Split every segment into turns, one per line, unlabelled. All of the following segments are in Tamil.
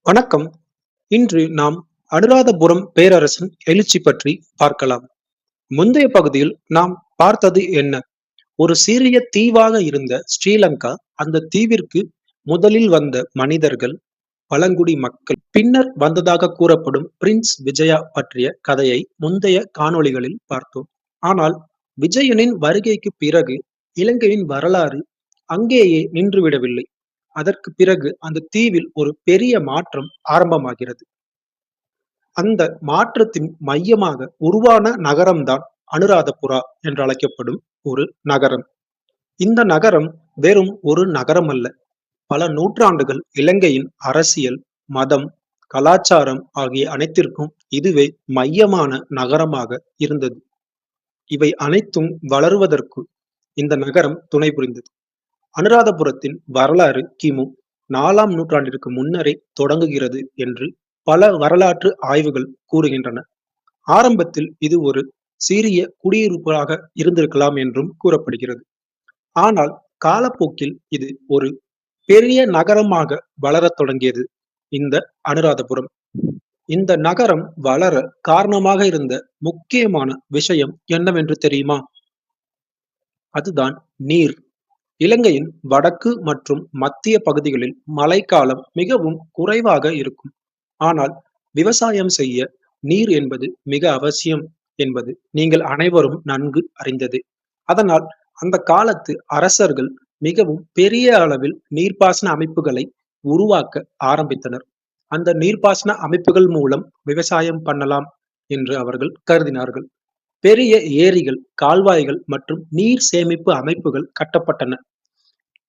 வணக்கம். இன்று நாம் அனுராதபுரம் பேரரசின் எழுச்சி பற்றி பார்க்கலாம். முந்தைய பகுதியில் நாம் பார்த்தது என்ன? ஒரு சிறிய தீவாக இருந்த ஸ்ரீலங்கா, அந்த தீவிற்கு முதலில் வந்த மனிதர்கள் பழங்குடி மக்கள். பின்னர் வந்ததாக கூறப்படும் பிரின்ஸ் விஜயா பற்றிய கதையை முந்தைய காணொளிகளில் பார்த்தோம். ஆனால் விஜயனின் வருகைக்கு பிறகு இலங்கையின் வரலாறு அங்கேயே நின்றுவிடவில்லை. அதற்கு பிறகு அந்த தீவில் ஒரு பெரிய மாற்றம் ஆரம்பமாகிறது. அந்த மாற்றத்தின் மையமாக உருவான நகரம்தான் அனுராதபுரா என்று அழைக்கப்படும் ஒரு நகரம். இந்த நகரம் வெறும் ஒரு நகரம் அல்ல. பல நூற்றாண்டுகள் இலங்கையின் அரசியல், மதம், கலாச்சாரம் ஆகிய அனைத்திற்கும் இதுவே மையமான நகரமாக இருந்தது. இவை அனைத்தும் வளருவதற்கு இந்த நகரம் துணை புரிந்தது. அனுராதபுரத்தின் வரலாறு கிமு 4ஆம் நூற்றாண்டிற்கு முன்னரே தொடங்குகிறது என்று பல வரலாற்று ஆய்வுகள் கூறுகின்றன. ஆரம்பத்தில் இது ஒரு சிறிய குடியிருப்பாக இருந்திருக்கலாம் என்றும் கூறப்படுகிறது. ஆனால் காலப்போக்கில் இது ஒரு பெரிய நகரமாக வளரத் தொடங்கியது. இந்த அனுராதபுரம். இந்த நகரம் வளர காரணமாக இருந்த முக்கியமான விஷயம் என்னவென்று தெரியுமா? அதுதான் நீர். இலங்கையின் வடக்கு மற்றும் மத்திய பகுதிகளில் மழைக்காலம் மிகவும் குறைவாக இருக்கும். ஆனால் விவசாயம் செய்ய நீர் என்பது மிக அவசியம் என்பது நீங்கள் அனைவரும் நன்கு அறிந்தது. அதனால் அந்த காலத்து அரசர்கள் மிகவும் பெரிய அளவில் நீர்ப்பாசன அமைப்புகளை உருவாக்க ஆரம்பித்தனர். அந்த நீர்ப்பாசன அமைப்புகள் மூலம் விவசாயம் பண்ணலாம் என்று அவர்கள் கருதினார்கள். பெரிய ஏரிகள், கால்வாய்கள் மற்றும் நீர் சேமிப்பு அமைப்புகள் கட்டப்பட்டன.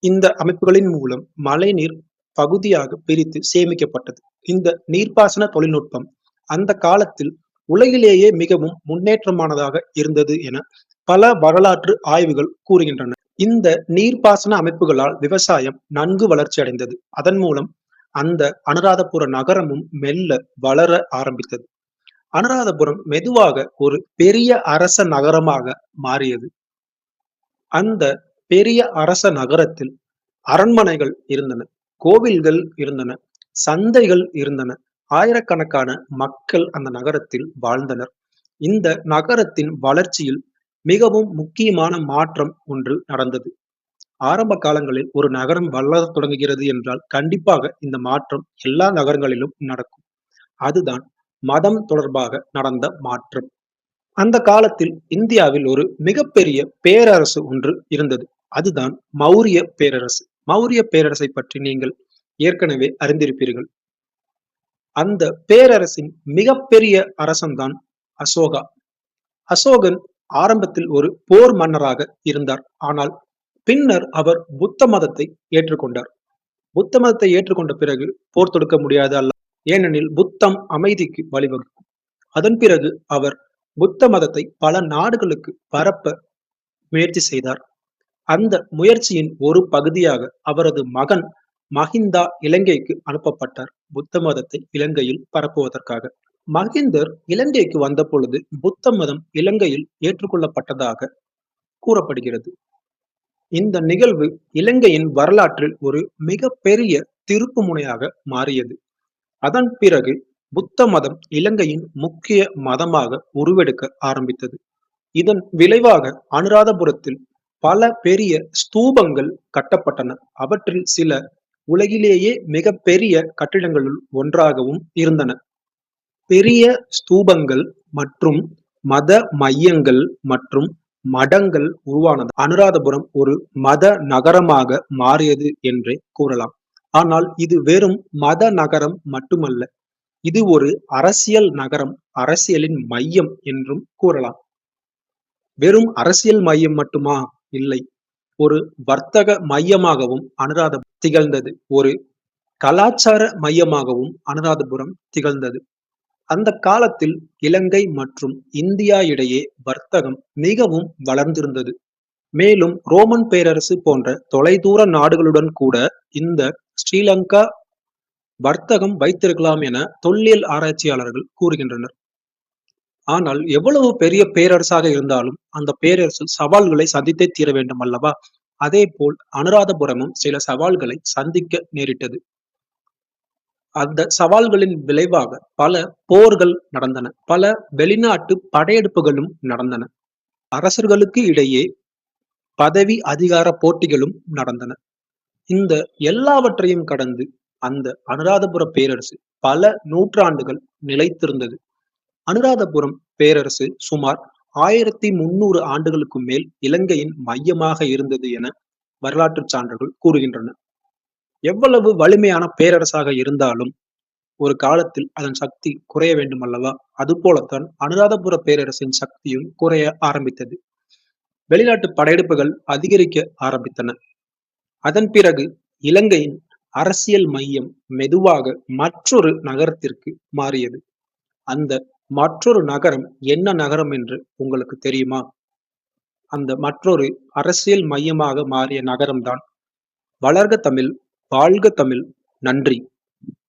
இந்த அமைப்புகளின் மூலம் மழைநீர் பகுதியாக பிரித்து சேமிக்கப்பட்டது. இந்த நீர்ப்பாசன தொழில்நுட்பம் அந்த காலத்தில் உலகிலேயே மிகவும் முன்னேற்றமானதாக இருந்தது என பல வரலாற்று ஆய்வுகள் கூறுகின்றன. இந்த நீர்ப்பாசன அமைப்புகளால் விவசாயம் நன்கு வளர்ச்சி அடைந்தது. அதன் மூலம் அந்த அனுராதபுர நகரமும் மெல்ல வளர ஆரம்பித்தது. அனுராதபுரம் மெதுவாக ஒரு பெரிய அரச நகரமாக மாறியது. அந்த பெரிய அரச நகரத்தில் அரண்மனைகள் இருந்தன, கோவில்கள் இருந்தன, சந்தைகள் இருந்தன. ஆயிரக்கணக்கான மக்கள் அந்த நகரத்தில் வாழ்ந்தனர். இந்த நகரத்தின் வளர்ச்சியில் மிகவும் முக்கியமான மாற்றம் ஒன்று நடந்தது. ஆரம்ப காலங்களில் ஒரு நகரம் வளரத் தொடங்குகிறது என்றால் கண்டிப்பாக இந்த மாற்றம் எல்லா நகரங்களிலும் நடக்கும். அதுதான் மதம் தொடர்பாக நடந்த மாற்றம். அந்த காலத்தில் இந்தியாவில் ஒரு மிகப்பெரிய பேரரசு ஒன்று இருந்தது. அதுதான் மௌரிய பேரரசு. மௌரிய பேரரசை பற்றி நீங்கள் ஏற்கனவே அறிந்திருப்பீர்கள். அந்த பேரரசின் மிகப்பெரிய அரசன்தான் அசோகா. அசோகன் ஆரம்பத்தில் ஒரு போர் மன்னராக இருந்தார். ஆனால் பின்னர் அவர் புத்த மதத்தை ஏற்றுக்கொண்டார். புத்த மதத்தை ஏற்றுக்கொண்ட பிறகு போர் தொடுக்க முடியாது அல்ல, ஏனெனில் புத்தம் அமைதிக்கு வழிவகுக்கும். அதன் பிறகு அவர் புத்த மதத்தை பல நாடுகளுக்கு பரப்ப முயற்சி செய்தார். அந்த முயற்சியின் ஒரு பகுதியாக அவரது மகன் மகிந்தா இலங்கைக்கு அனுப்பப்பட்டார், புத்த மதத்தை இலங்கையில் பரப்புவதற்காக. மகிந்தர் இலங்கைக்கு வந்த பொழுது புத்த மதம் இலங்கையில் ஏற்றுக்கொள்ளப்பட்டதாக கூறப்படுகிறது. இந்த நிகழ்வு இலங்கையின் வரலாற்றில் ஒரு மிகப்பெரிய திருப்பு முனையாக மாறியது. அதன் பிறகு புத்த மதம் இலங்கையின் முக்கிய மதமாக உருவெடுக்க ஆரம்பித்தது. இதன் விளைவாக அனுராதபுரத்தில் பல பெரிய ஸ்தூபங்கள் கட்டப்பட்டன. அவற்றில் சில உலகிலேயே மிகப்பெரிய கட்டிடங்களுள் ஒன்றாகவும் இருந்தன. பெரிய ஸ்தூபங்கள் மற்றும் மத மையங்கள் மற்றும் மடங்கள் உருவானது. அனுராதபுரம் ஒரு மத நகரமாக மாறியது என்றே கூறலாம். ஆனால் இது வெறும் மத நகரம் மட்டுமல்ல, இது ஒரு அரசியல் நகரம், அரசியலின் மையம் என்றும் கூறலாம். வெறும் அரசியல் மையம் மட்டுமா? இல்லை. ஒரு வர்த்தக மையமாகவும் அனுராதபுரம் திகழ்ந்தது. ஒரு கலாச்சார மையமாகவும் அனுராதபுரம் திகழ்ந்தது. அந்த காலத்தில் இலங்கை மற்றும் இந்தியா இடையே வர்த்தகம் மிகவும் வளர்ந்திருந்தது. மேலும் ரோமன் பேரரசு போன்ற தொலைதூர நாடுகளுடன் கூட இந்த ஸ்ரீலங்கா வர்த்தகம் வைத்திருக்கலாம் என தொல்லியல் ஆராய்ச்சியாளர்கள் கூறுகின்றனர். ஆனால் எவ்வளவு பெரிய பேரரசாக இருந்தாலும் அந்த பேரரசு சவால்களை சந்தித்தே தீர வேண்டும் அல்லவா? அதே போல் அனுராதபுரமும் சில சவால்களை சந்திக்க நேரிட்டது. அந்த சவால்களின் விளைவாக பல போர்கள் நடந்தன. பல வெளிநாட்டு படையெடுப்புகளும் நடந்தன. அரசர்களுக்கு இடையே பதவி அதிகார போட்டிகளும் நடந்தன. இந்த எல்லாவற்றையும் கடந்து அந்த அனுராதபுர பேரரசு பல நூற்றாண்டுகள் நிலைத்திருந்தது. அனுராதபுரம் பேரரசு சுமார் 1300 ஆண்டுகளுக்கு மேல் இலங்கையின் மையமாக இருந்தது என வரலாற்று சான்றுகள் கூறுகின்றன. எவ்வளவு வலிமையான பேரரசாக இருந்தாலும் ஒரு காலத்தில் அதன் சக்தி குறைய வேண்டும் அல்லவா? அதுபோலத்தான் அனுராதபுர பேரரசின் சக்தியும் குறைய ஆரம்பித்தது. வெளிநாட்டு படையெடுப்புகள் அதிகரிக்க ஆரம்பித்தன. அதன் பிறகு இலங்கையின் அரசியல் மையம் மெதுவாக மற்றொரு நகரத்திற்கு மாறியது. அந்த மற்றொரு நகரம் என்ன நகரம் என்று உங்களுக்கு தெரியுமா? அந்த மற்றொரு அரசியல் மையமாக மாறிய நகரம்தான் வளர்க தமிழ், வாழ்க தமிழ். நன்றி.